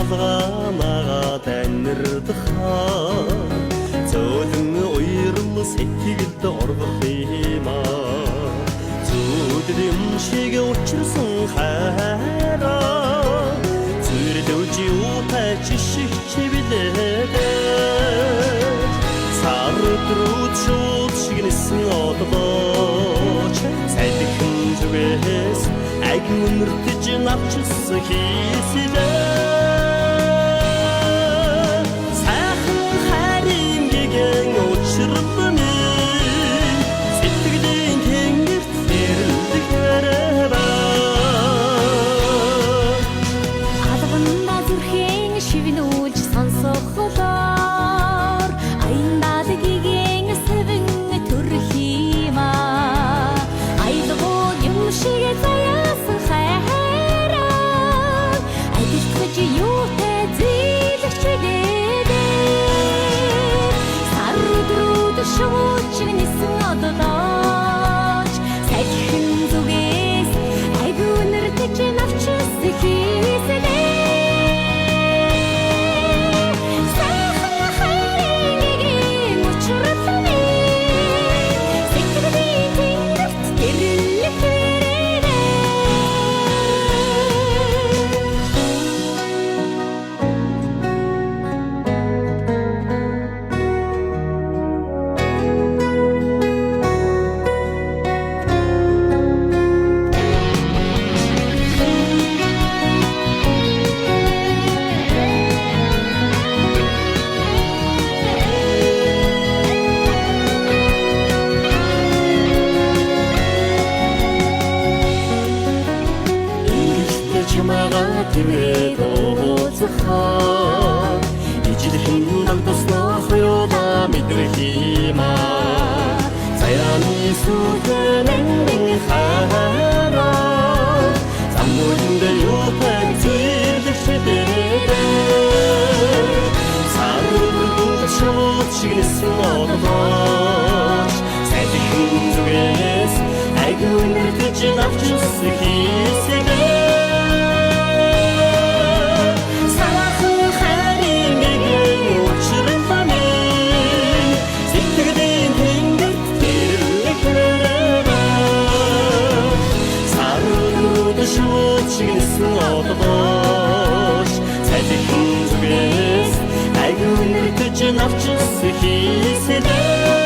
ялгаанагаад амьдрдахаа зөөлөн уйрал сэтгэлд оргох юмаа зүудэл юм шиг учирсан хайраа зүрлөж юутай чишиг чивлээд сардрууд шууд шигнэсэн одлооч сайдхан зүгээс аг үнэртэж навчилсан хийсэлээ сайхан хайрын гэгэн учрал минь сэтгэлийн тэнгэрт тэрлэх хэрэг алганда зүрхийн шивнүүлж сонсохлоор аяндаа гэгэн сэвэн төрөх юмаа айлгоо юм шиг заяасан хайраа ажиж юутай зилэх чилээд сардрууд шууд чигнэсэн одолооч сайхан зүгээс айгуунэр тэч навчсан хийсэлээ сайхан хайрын гэгэн учрал минь сэтгэлийн тэнгэрт тэрлэх хэрэг чамаага тэмээд ууцхаа ижлэхэн намтсноо хоёулаа мэдрэх юмаа цаяаны сүтэн хараа заммуулинд юутай зүрлэх шидэрээ сардрууд шууд шигнэсэн одлооч сайдхан зүгээс айгуунэртэж навчилсан хийсэлээ чигнэсэн одлооч сайхан зүгээс айгуунэртэж навчилсан хийсэлээ